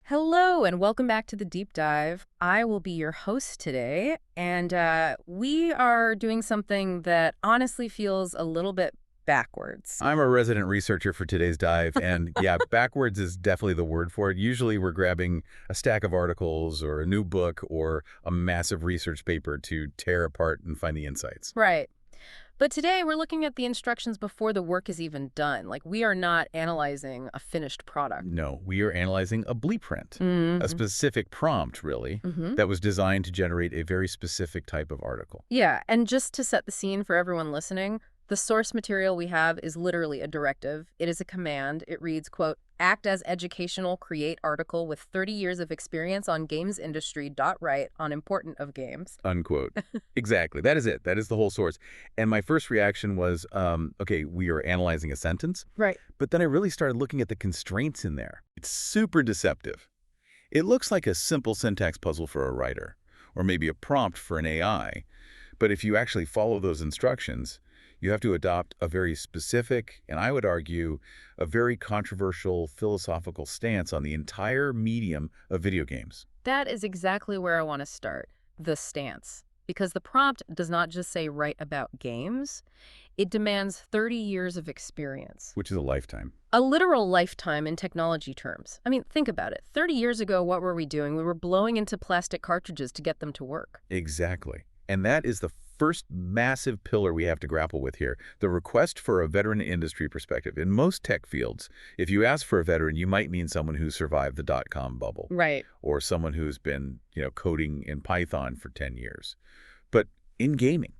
Hello, and welcome back to the Deep Dive. I will be your host today, and we are doing something that honestly feels a little bit backwards. I'm a resident researcher for today's dive, and yeah, backwards is definitely the word for it. Usually we're grabbing a stack of articles or a new book or a massive research paper to tear apart and find the insights. Right. But today we're looking at the instructions before the work is even done. Like, we are not analyzing a finished product. No, we are analyzing a blueprint, a Mm-hmm. specific prompt, really, Mm-hmm. that was designed to generate a very specific type of article. Yeah, and just to set the scene for everyone listening, the source material we have is literally a directive. It is a command. It reads, quote, act as educational, create article with 30 years of experience on games industry, write on important of games. Unquote. Exactly. That is it. That is the whole source. And my first reaction was, okay, we are analyzing a sentence. Right. But then I really started looking at the constraints in there. It's super deceptive. It looks like a simple syntax puzzle for a writer, or maybe a prompt for an AI. But if you actually follow those instructions, you have to adopt a very specific, and I would argue, a very controversial philosophical stance on the entire medium of video games. That is exactly where I want to start, the stance. Because the prompt does not just say write about games, it demands 30 years of experience. Which is a lifetime. A literal lifetime in technology terms. I mean, think about it. 30 years ago, what were we doing? We were blowing into plastic cartridges to get them to work. Exactly. And that is the first massive pillar we have to grapple with here, the request for a veteran industry perspective. In most tech fields, if you ask for a veteran, you might mean someone who survived the dot-com bubble, Right. or someone who's been, coding in Python for 10 years. But in gaming,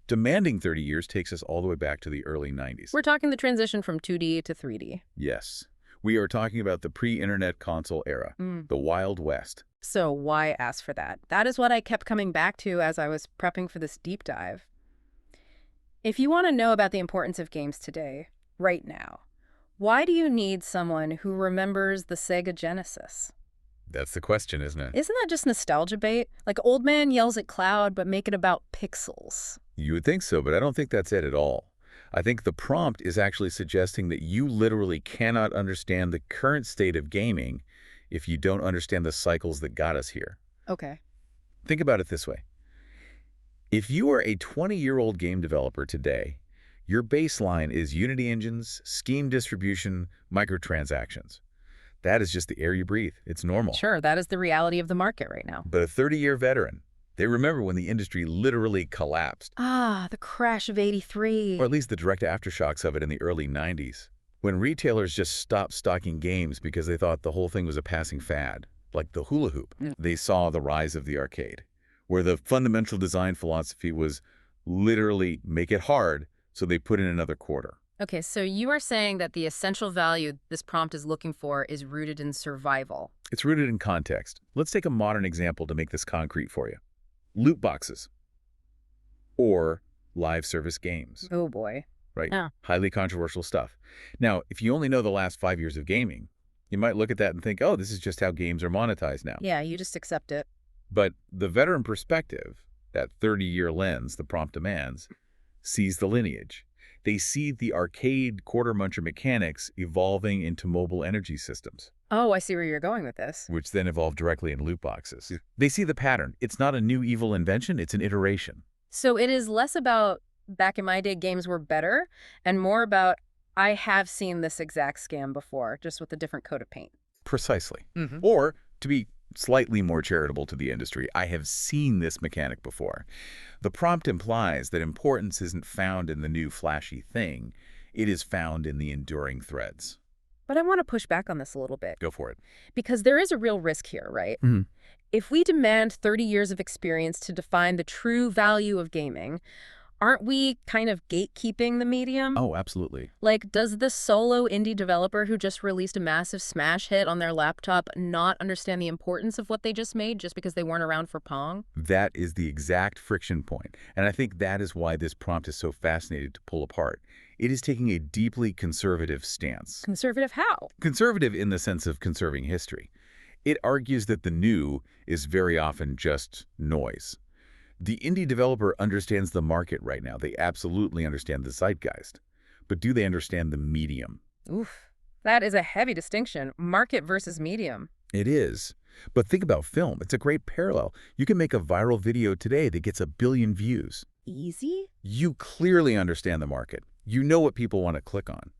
demanding 30 years takes us all the way back to the early 90s. We're talking the transition from 2D to 3D. Yes. We are talking about the pre-internet console era, the Wild West. So why ask for that? That is what I kept coming back to as I was prepping for this deep dive. If you want to know about the importance of games today, right now, why do you need someone who remembers the Sega Genesis? That's the question, isn't it? Isn't that just nostalgia bait? Like, old man yells at cloud, but make it about pixels. You would think so, but I don't think that's it at all. I think the prompt is actually suggesting that you literally cannot understand the current state of gaming if you don't understand the cycles that got us here. Okay. Think about it this way. If you are a 20-year-old game developer today, your baseline is Unity engines, scheme distribution, microtransactions. That is just the air you breathe. It's normal. Sure, that is the reality of the market right now. But a 30-year veteran, they remember when the industry literally collapsed, Ah, the crash of '83. or at least the direct aftershocks of it in the early 90s, when retailers just stopped stocking games because they thought the whole thing was a passing fad, like the hula hoop. They saw the rise of the arcade, where the fundamental design philosophy was literally make it hard, so they put in another quarter. Okay, so you are saying that the essential value this prompt is looking for is rooted in survival. It's rooted in context. Let's take a modern example to make this concrete for you. Loot boxes or live service games, Oh boy. right? Yeah. Highly controversial stuff. Now, if you only know the last 5 years of gaming, you might look at that and think, oh, this is just how games are monetized now. Yeah, you just accept it. But the veteran perspective, that 30-year lens the prompt demands, sees the lineage. They see the arcade quarter muncher mechanics evolving into mobile energy systems, Oh, I see where you're going with this. which then evolve directly in loot boxes. They see the pattern. It's not a new evil invention, it's an iteration. So it is less about back in my day games were better and more about I have seen this exact scam before, just with a different coat of paint. Precisely. Or, to be slightly more charitable to the industry, I have seen this mechanic before. The prompt implies that importance isn't found in the new flashy thing. It is found in the enduring threads. But I want to push back on this a little bit Go for it. because there is a real risk here, right? Mhm. If we demand 30 years of experience to define the true value of gaming, aren't we kind of gatekeeping the medium? Oh, absolutely. Like, does the solo indie developer who just released a massive smash hit on their laptop not understand the importance of what they just made just because they weren't around for Pong? That is the exact friction point, and I think that is why this prompt is so fascinating to pull apart. It is taking a deeply conservative stance. Conservative how? Conservative in the sense of conserving history. It argues that the new is very often just noise. The indie developer understands the market right now. They absolutely understand the zeitgeist. But do they understand the medium? Oof. That is a heavy distinction. Market versus medium. It is. But think about film. It's a great parallel. You can make a viral video today that gets 1 billion views. Easy? You clearly understand the market. You know what people want to click on.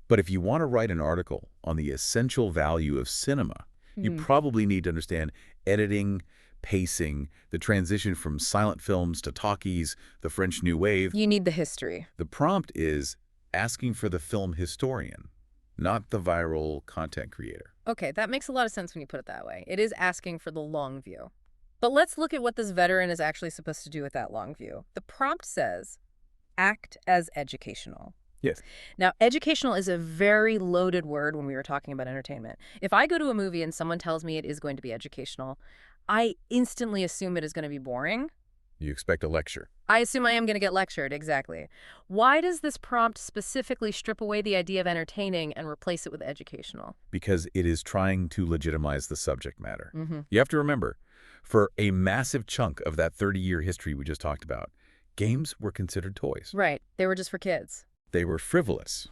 But if you want to write an article on the essential value of cinema, you Hmm. probably need to understand editing, pacing, the transition from silent films to talkies, the French New Wave. You need the history. The prompt is asking for the film historian, not the viral content creator. Okay, that makes a lot of sense when you put it that way. It is asking for the long view. But let's look at what this veteran is actually supposed to do with that long view. The prompt says, act as educational. Yes. Now, educational is a very loaded word when we were talking about entertainment. If I go to a movie and someone tells me it is going to be educational, I instantly assume it is going to be boring. You expect a lecture. I assume I am going to get lectured, exactly. Why does this prompt specifically strip away the idea of entertaining and replace it with educational? Because it is trying to legitimize the subject matter. Mm-hmm. You have to remember, for a massive chunk of that 30-year history we just talked about, games were considered toys. Right. They were just for kids. They were frivolous.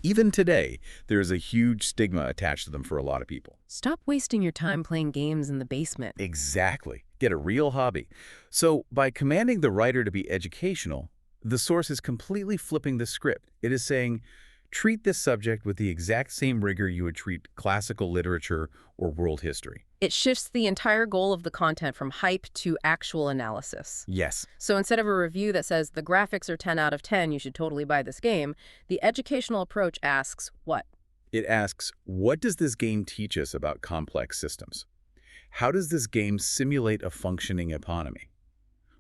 Even today, there is a huge stigma attached to them for a lot of people. Stop wasting your time playing games in the basement. Exactly. Get a real hobby. So by commanding the writer to be educational, the source is completely flipping the script. It is saying, treat this subject with the exact same rigor you would treat classical literature or world history. It shifts the entire goal of the content from hype to actual analysis. Yes. So instead of a review that says the graphics are 10 out of 10, you should totally buy this game, the educational approach asks what? It asks, what does this game teach us about complex systems? How does this game simulate a functioning economy?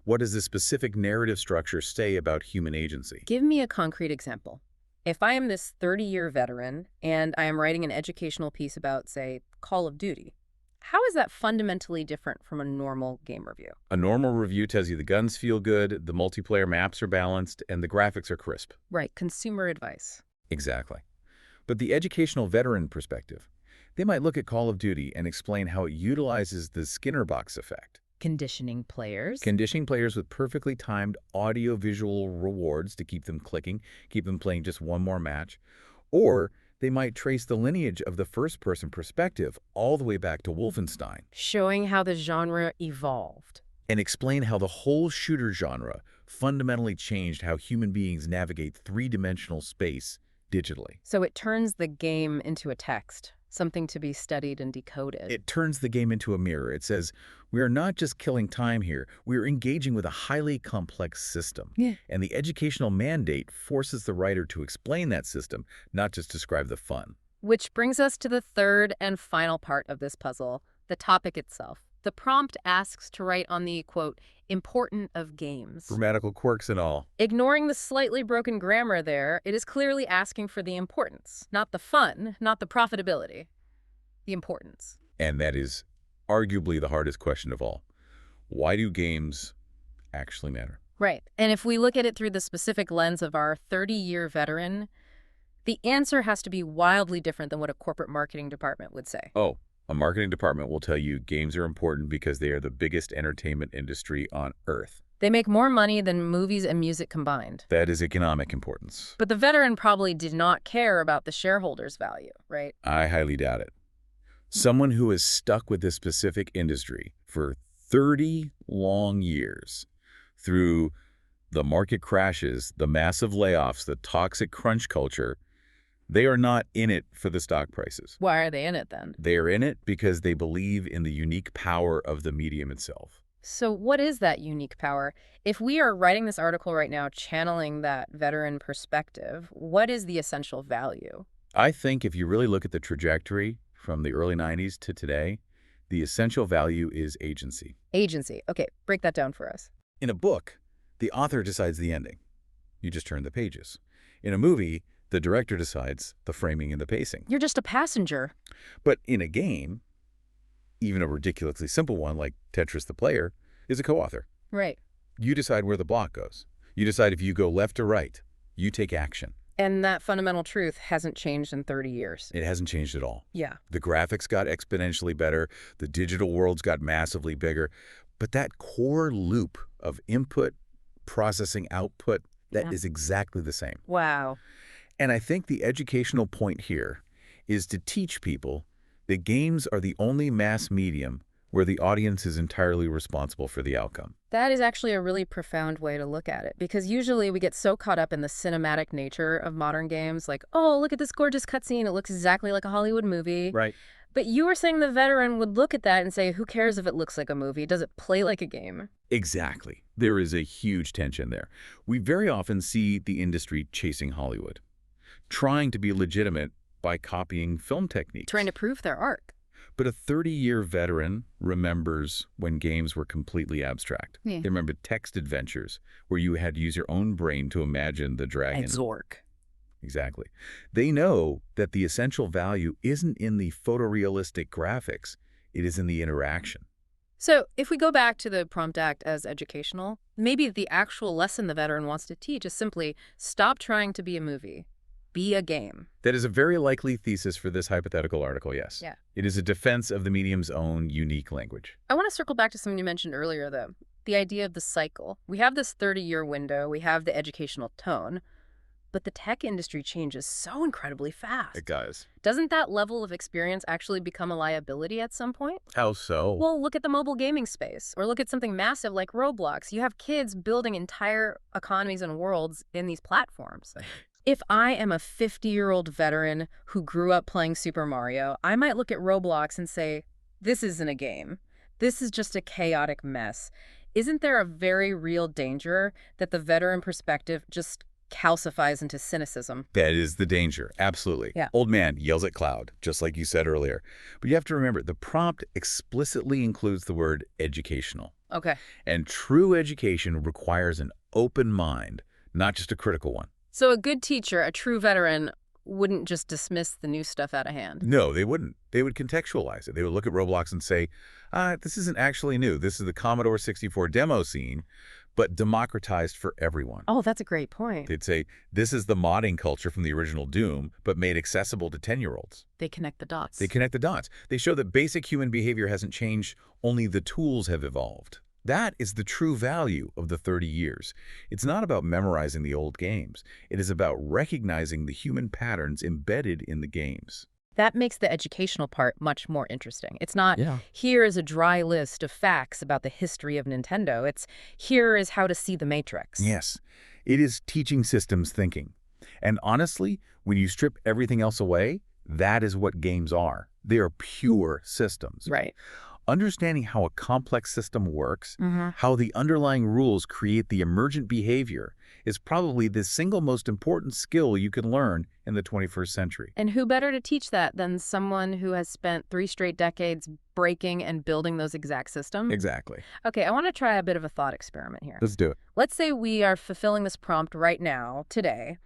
What does the specific narrative structure say about human agency? Give me a concrete example. If I am this 30-year veteran and I am writing an educational piece about, say, Call of Duty, how is that fundamentally different from a normal game review? A normal review tells you the guns feel good, the multiplayer maps are balanced, and the graphics are crisp. Right, consumer advice. Exactly. But the educational veteran perspective, they might look at Call of Duty and explain how it utilizes the Skinner box effect. Conditioning players. Conditioning players with perfectly timed audio-visual rewards to keep them clicking, keep them playing just one more match. Or they might trace the lineage of the first-person perspective all the way back to Wolfenstein. Showing how the genre evolved. And explain how the whole shooter genre fundamentally changed how human beings navigate three-dimensional space digitally. So it turns the game into a text, something to be studied and decoded. It turns the game into a mirror. It says, we are not just killing time here, we are engaging with a highly complex system. Yeah. And the educational mandate forces the writer to explain that system, not just describe the fun. Which brings us to the third and final part of this puzzle, the topic itself. The prompt asks to write on the, quote, important of games. Grammatical quirks and all. Ignoring the slightly broken grammar there, it is clearly asking for the importance, not the fun, not the profitability. The importance. And that is arguably the hardest question of all. Why do games actually matter? Right. And if we look at it through the specific lens of our 30-year veteran, the answer has to be wildly different than what a corporate marketing department would say. Oh, a marketing department will tell you games are important because they are the biggest entertainment industry on Earth. They make more money than movies and music combined. That is economic importance. But the veteran probably did not care about the shareholders' value, right? I highly doubt it. Someone who is stuck with this specific industry for 30 long years, through the market crashes, the massive layoffs, the toxic crunch culture, they are not in it for the stock prices. Why are they in it then? They are in it because they believe in the unique power of the medium itself. So what is that unique power? If we are writing this article right now, channeling that veteran perspective, what is the essential value? I think if you really look at the trajectory from the early 90s to today, the essential value is agency. Agency. Okay, break that down for us. In a book, the author decides the ending. You just turn the pages. In a movie, the director decides the framing and the pacing. You're just a passenger. But in a game, even a ridiculously simple one like Tetris the Player, is a co-author. Right. You decide where the block goes. You decide if you go left or right. You take action. And that fundamental truth hasn't changed in 30 years. It hasn't changed at all. Yeah. The graphics got exponentially better. The digital worlds got massively bigger. But that core loop of input, processing, output, that is exactly the same. Wow. And I think the educational point here is to teach people that games are the only mass medium where the audience is entirely responsible for the outcome. That is actually a really profound way to look at it, because usually we get so caught up in the cinematic nature of modern games, like, oh, look at this gorgeous cutscene, it looks exactly like a Hollywood movie. Right. But you were saying the veteran would look at that and say, who cares if it looks like a movie? Does it play like a game? Exactly. There is a huge tension there. We very often see the industry chasing Hollywood, trying to be legitimate by copying film techniques. Trying to prove their art. But a 30-year veteran remembers when games were completely abstract. Yeah. They remember text adventures where you had to use your own brain to imagine the dragon. And Zork. Exactly. They know that the essential value isn't in the photorealistic graphics. It is in the interaction. So if we go back to the prompt act as educational, maybe the actual lesson the veteran wants to teach is simply stop trying to be a movie. Be a game. That is a very likely thesis for this hypothetical article, yes. Yeah. It is a defense of the medium's own unique language. I want to circle back to something you mentioned earlier, though. The idea of the cycle. We have this 30-year window. We have the educational tone. But the tech industry changes so incredibly fast. It does. Doesn't that level of experience actually become a liability at some point? How so? Well, look at the mobile gaming space, or look at something massive like Roblox. You have kids building entire economies and worlds in these platforms. If I am a 50-year-old veteran who grew up playing Super Mario, I might look at Roblox and say, this isn't a game. This is just a chaotic mess. Isn't there a very real danger that the veteran perspective just calcifies into cynicism? That is the danger. Absolutely. Yeah. Old man yells at cloud, just like you said earlier. But you have to remember, the prompt explicitly includes the word educational. Okay. And true education requires an open mind, not just a critical one. So a good teacher, a true veteran, wouldn't just dismiss the new stuff out of hand. No, they wouldn't. They would contextualize it. They would look at Roblox and say, this isn't actually new. This is the Commodore 64 demo scene, but democratized for everyone. Oh, that's a great point. They'd say, this is the modding culture from the original Doom, but made accessible to 10-year-olds. They connect the dots. They connect the dots. They show that basic human behavior hasn't changed, only the tools have evolved. That is the true value of the 30 years. It's not about memorizing the old games. It is about recognizing the human patterns embedded in the games. That makes the educational part much more interesting. It's not, Yeah. here is a dry list of facts about the history of Nintendo. It's, here is how to see the Matrix. Yes, it is teaching systems thinking. And honestly, when you strip everything else away, that is what games are. They are pure systems. Right. Understanding how a complex system works, how the underlying rules create the emergent behavior, is probably the single most important skill you can learn in the 21st century. And who better to teach that than someone who has spent 3 straight decades breaking and building those exact systems? Exactly. Okay, I want to try a bit of a thought experiment here. Let's do it. Let's say we are fulfilling this prompt right now, today.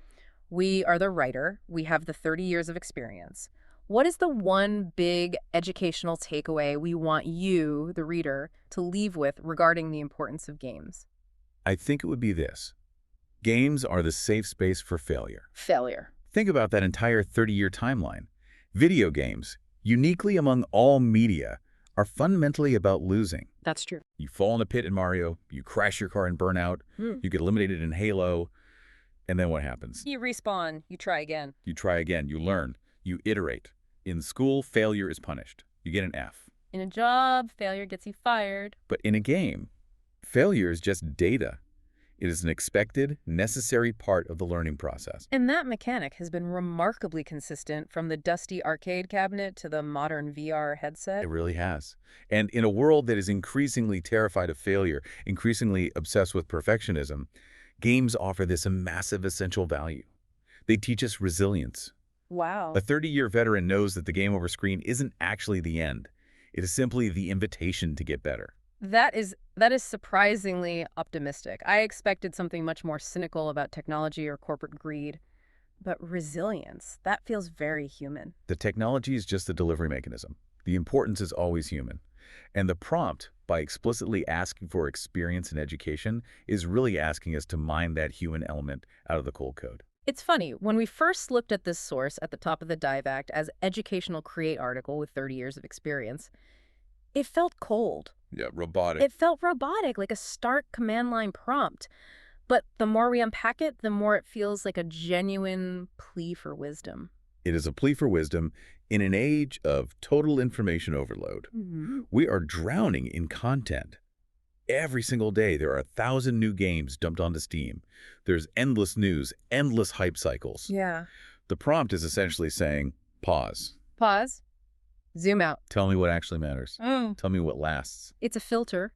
We are the writer. We have the 30 years of experience. What is the one big educational takeaway we want you, the reader, to leave with regarding the importance of games? I think it would be this. Games are the safe space for failure. Failure. Think about that entire 30-year timeline. Video games, uniquely among all media, are fundamentally about losing. That's true. You fall in a pit in Mario, you crash your car in Burnout, you get eliminated in Halo, and then what happens? You respawn. You try again. You try again, you learn, you iterate. In school, failure is punished. You get an F. In a job, failure gets you fired. But in a game, failure is just data. It is an expected, necessary part of the learning process. And that mechanic has been remarkably consistent from the dusty arcade cabinet to the modern VR headset. It really has. And in a world that is increasingly terrified of failure, increasingly obsessed with perfectionism, games offer this a massive essential value. They teach us resilience. Wow. A 30-year veteran knows that the game over screen isn't actually the end. It is simply the invitation to get better. That is surprisingly optimistic. I expected something much more cynical about technology or corporate greed. But resilience, that feels very human. The technology is just the delivery mechanism. The importance is always human. And the prompt, by explicitly asking for experience and education, is really asking us to mine that human element out of the cold code. It's funny, when we first looked at this source at the top of the dive act as educational create article with 30 years of experience, it felt cold. Yeah, robotic. It felt robotic, like a stark command line prompt. But the more we unpack it, the more it feels like a genuine plea for wisdom. It is a plea for wisdom in an age of total information overload. Hmm. We are drowning in content. Every single day, there are 1,000 new games dumped onto Steam. There's endless news, endless hype cycles. Yeah. The prompt is essentially saying, pause. Pause. Zoom out. Tell me what actually matters. Mm. Tell me what lasts. It's a filter.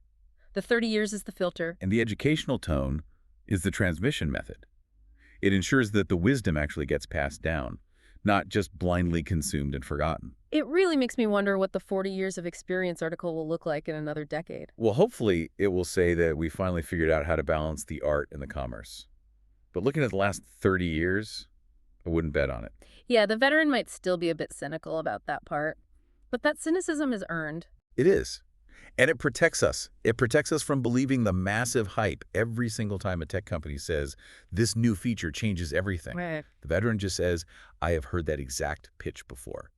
The 30 years is the filter. And the educational tone is the transmission method. It ensures that the wisdom actually gets passed down, not just blindly consumed and forgotten. It really makes me wonder what the 40 years of experience article will look like in another decade. Well, hopefully it will say that we finally figured out how to balance the art and the commerce. But looking at the last 30 years, I wouldn't bet on it. Yeah, the veteran might still be a bit cynical about that part, but that cynicism is earned. It is. And it protects us. It protects us from believing the massive hype every single time a tech company says, this new feature changes everything. Right. The veteran just says, I have heard that exact pitch before.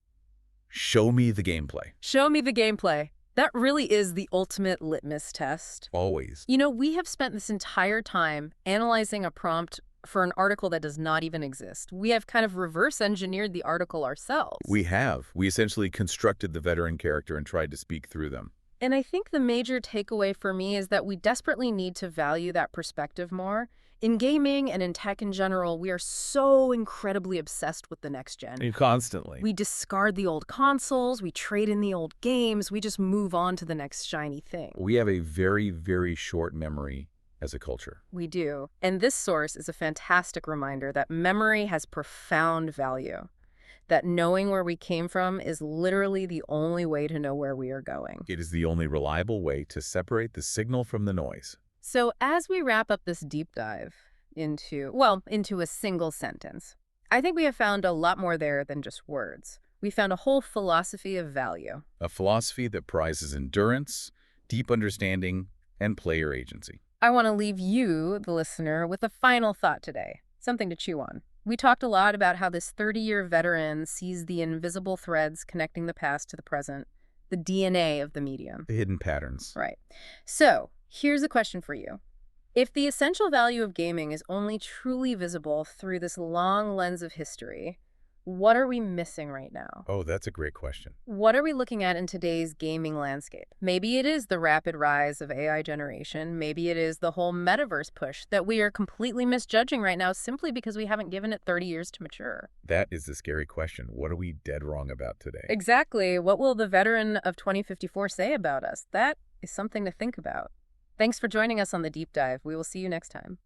Show me the gameplay. Show me the gameplay. That really is the ultimate litmus test. Always. You know, we have spent this entire time analyzing a prompt for an article that does not even exist. We have kind of reverse engineered the article ourselves. We have. We essentially constructed the veteran character and tried to speak through them. And I think the major takeaway for me is that we desperately need to value that perspective more. In gaming and in tech in general, we are so incredibly obsessed with the next gen. Constantly. We discard the old consoles, we trade in the old games, we just move on to the next shiny thing. We have a very, very short memory as a culture. We do. And this source is a fantastic reminder that memory has profound value. That knowing where we came from is literally the only way to know where we are going. It is the only reliable way to separate the signal from the noise. So as we wrap up this deep dive into a single sentence, I think we have found a lot more there than just words. We found a whole philosophy of value. A philosophy that prizes endurance, deep understanding, and player agency. I want to leave you, the listener, with a final thought today, something to chew on. We talked a lot about how this 30-year veteran sees the invisible threads connecting the past to the present, the DNA of the medium. The hidden patterns. Right. So, here's a question for you. If the essential value of gaming is only truly visible through this long lens of history, what are we missing right now? Oh, that's a great question. What are we looking at in today's gaming landscape? Maybe it is the rapid rise of AI generation. Maybe it is the whole metaverse push that we are completely misjudging right now simply because we haven't given it 30 years to mature. That is the scary question. What are we dead wrong about today? Exactly. What will the veteran of 2054 say about us? That is something to think about. Thanks for joining us on The Deep Dive. We will see you next time.